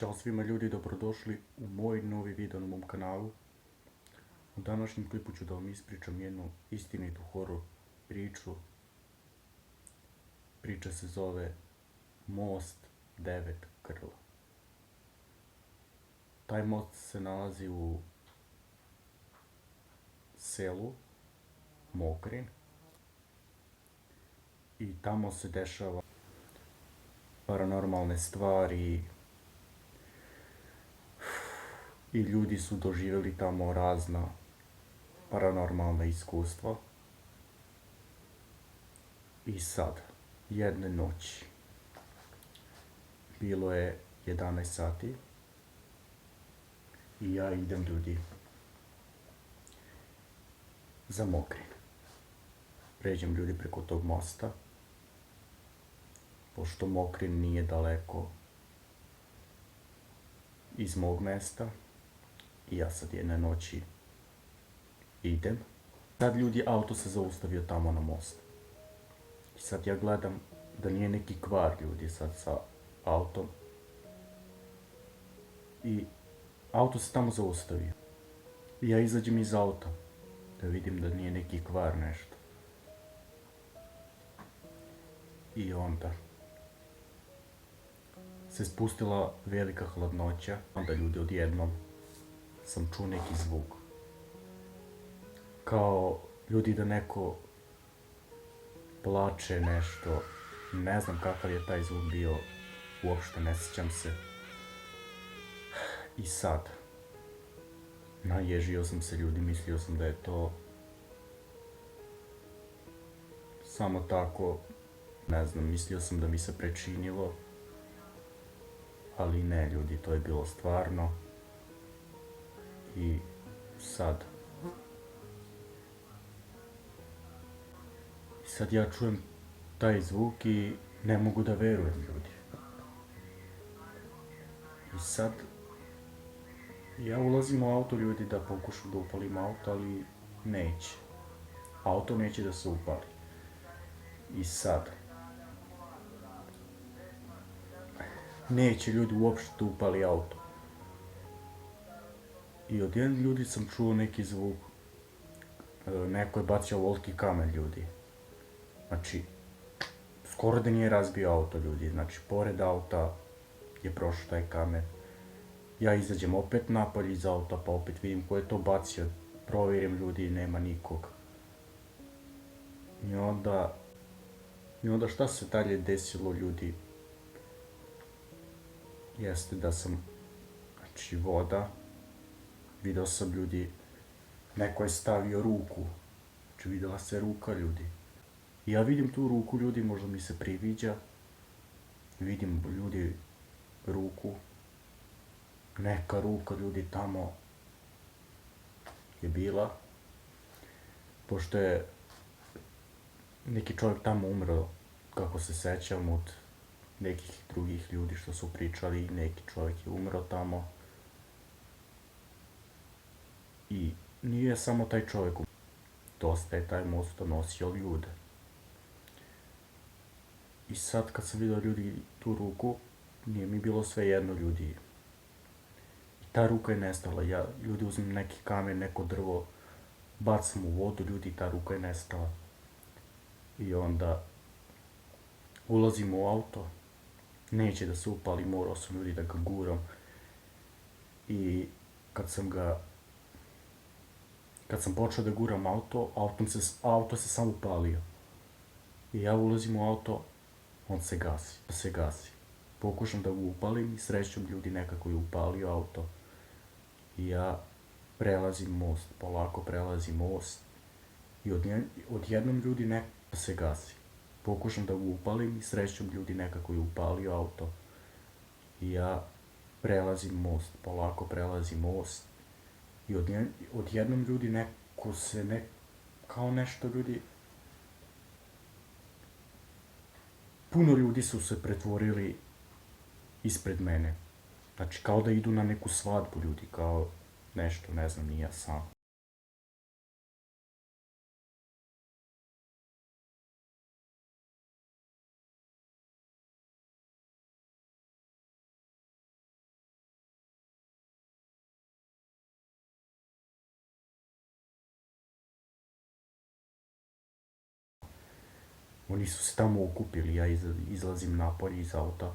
Ćao svima ljudi, dobrodošli u moj novi video na mom kanalu. U današnjem klipu ću da vam ispričam jednu istinitu horor priču. Priča se zove Most Devet Krla. Taj most se nalazi u selu Mokrin i tamo se dešava paranormalne stvari i ljudi su doživjeli tamo razna paranormalna iskustva. I sad, jedne noći, bilo je 11 sati i ja idem ljudi za Mokrin. Pređem ljudi preko tog mosta, pošto Mokrin nije daleko iz mog mesta. I ja sad jedne noći idem. Sad ljudi, auto se zaustavio tamo na most. I sad ja gledam da nije neki kvar ljudi sad sa autom. I auto se tamo zaustavio. I ja izađem iz auta da vidim da nije neki kvar nešto. I onda se spustila velika hladnoća. Onda ljudi odjednom sam čuo neki zvuk. Kao ljudi da neko plače nešto. Ne znam kakav je taj zvuk bio. Uopšte ne sjećam se. I sad naježio sam se ljudi. Mislio sam da je to samo tako. Ne znam, mislio sam da mi se prečinilo. Ali ne ljudi, to je bilo stvarno. I sad ja čujem taj zvuk i ne mogu da verujem ljudi. I sad ja ulazim u auto ljudi da pokušam da upalim auto, ali neće. Auto neće da se upali. I sad neće ljudi uopšte upali auto. I odjednom ljudi sam čuo neki zvuk. Neko je bacio volki kamen ljudi. Znači, skoro da nije razbio auto ljudi. Znači, pored auta je prošao taj kamen. Ja izađem opet napolje iz auta pa opet vidim ko je to bacio. Provjerim ljudi i nema nikog. I onda šta se dalje desilo ljudi? Jeste da sam, znači voda, video sam ljudi, neko je stavio ruku, znači videla se ruka ljudi. I ja vidim tu ruku ljudi, možda mi se priviđa, vidim ljudi ruku, neka ruka ljudi tamo je bila, pošto je neki čovjek tamo umro, kako se sećam od nekih drugih ljudi što su pričali, neki čovjek je umro tamo. I nije samo taj čovjek, dosta je taj most nosio ljude. I sad kad sam vidio ljudi tu ruku, nije mi bilo sve jedno ljudi. I ta ruka je nestala, ja ljudi uzmem neki kamen, neko drvo, bacam u vodu ljudi i ta ruka je nestala. I onda ulazim u auto, neće da se upali, morao sam ljudi da ga guram. I kad sam počeo da guram auto, auto se samo upalio. I ja ulazim u auto, on se gasi. Pokušam da ga upalim i srećom ljudi nekako je upalio auto. I ja prelazim most, polako prelazim most. I odjednom ljudi neko se gasi. Pokušam da ga upalim i srećom ljudi nekako je upalio auto. I ja prelazim most, polako prelazim most. I odjednom ljudi neko se, kao nešto ljudi, puno ljudi su se pretvorili ispred mene. Znači kao da idu na neku svadbu ljudi, kao nešto, ne znam, ni ja sam. Oni su se tamo okupili, ja izlazim napolje iz auta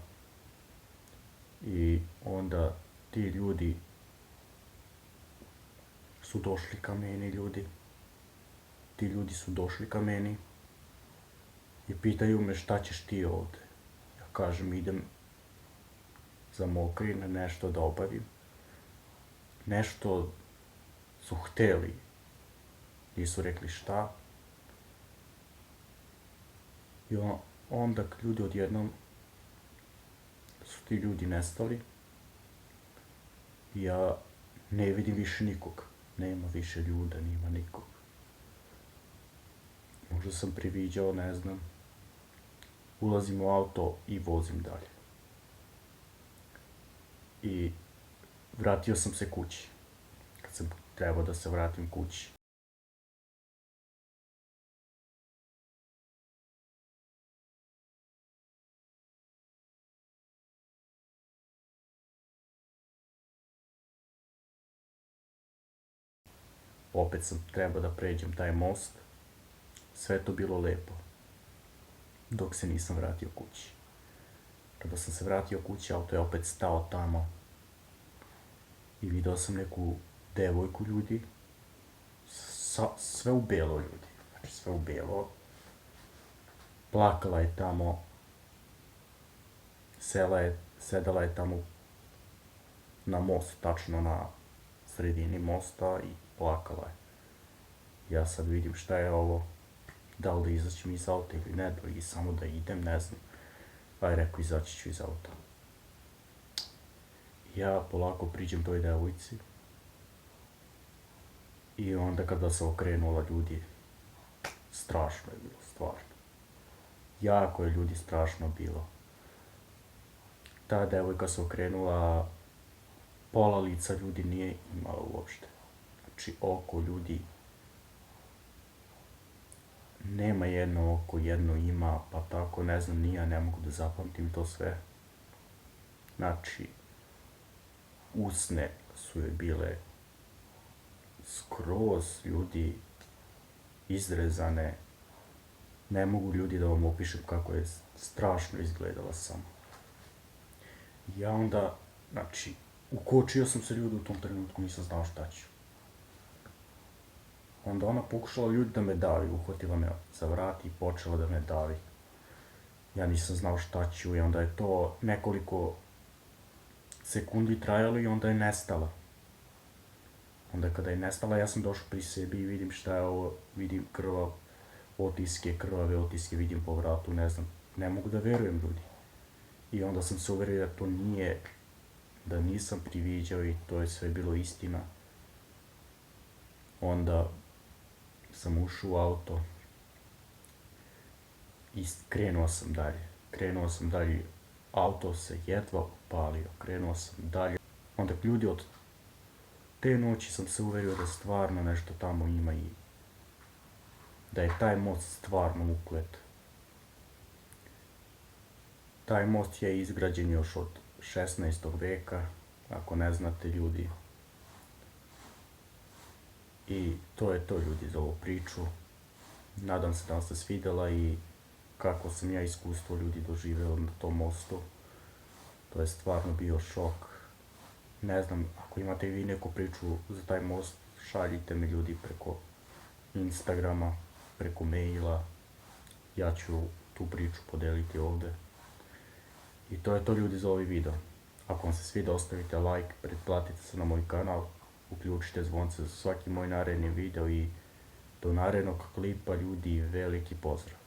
i onda ti ljudi su došli ka meni, ti ljudi su došli ka meni i pitaju me šta ćeš ti ovde. Ja kažem idem za Mokrin nešto da obavim. Nešto su hteli, nisu rekli šta. I onda ljudi odjednom su ti ljudi nestali i ja ne vidim više nikog. Nema više ljuda, nima nikog. Možda sam priviđao, ne znam. Ulazim u auto i vozim dalje. I vratio sam se kući. Kad sam trebao da se vratim kući. Opet sam trebao da pređem taj most. Sve to bilo lepo. Dok se nisam vratio kući. Kada sam se vratio kući, auto je opet stao tamo. I video sam neku devojku ljudi. Sve u belo ljudi. Znači sve u belo. Plakala je tamo. Sedala je tamo na most, tačno na sredini mosta i plakala je. Ja sad vidim šta je ovo. Da li da izaćem iz auta ili ne, ili samo da idem, ne znam. Pa rekao, izaći ću iz auta. Ja polako priđem toj devojci. I onda kada se okrenula ljudi, strašno je bilo, stvarno. Jako je ljudi strašno bilo. Ta devojka se okrenula, pola lica ljudi nije imala uopšte. Znači oko ljudi nema jedno oko, jedno ima, pa tako ne znam, ni ja ne mogu da zapamtim to sve. Znači, usne su joj bile skroz ljudi izrezane. Ne mogu ljudi da vam opišem kako je strašno izgledala samo. Ja onda, znači, ukočio sam se ljudi u tom trenutku, nisam znao šta ću. Onda ona pokušala ljudi da me davi, uhvatila me za vrat i počela da me davi. Ja nisam znao šta ću i onda je to nekoliko sekundi trajalo i onda je nestala. Onda kada je nestala, ja sam došao pri sebi i vidim šta je ovo, vidim krvave otiske, vidim po vratu, ne znam, ne mogu da verujem ljudi. I onda sam se uverio da to nije, da nisam priviđao i to je sve bilo istina. Onda sam ušao u auto i krenuo sam dalje. Auto se jedva upalio, krenuo sam dalje. Onda ljudi od te noći sam se uverio da stvarno nešto tamo ima i da je taj most stvarno uklet. Taj most je izgrađen još od 16. veka, ako ne znate ljudi. I to je to ljudi za ovu priču. Nadam se da vam se svidjela i kako sam ja iskustvo ljudi doživeo na tom mostu. To je stvarno bio šok. Ne znam, ako imate vi neku priču za taj most, šaljite mi ljudi preko Instagrama, preko maila. Ja ću tu priču podeliti ovde. I to je to ljudi za ovaj video. Ako vam se svida, ostavite like, pretplatite se na moj kanal, uključite zvonce za svaki moj naredni video i do narednog klipa ljudi veliki pozdrav.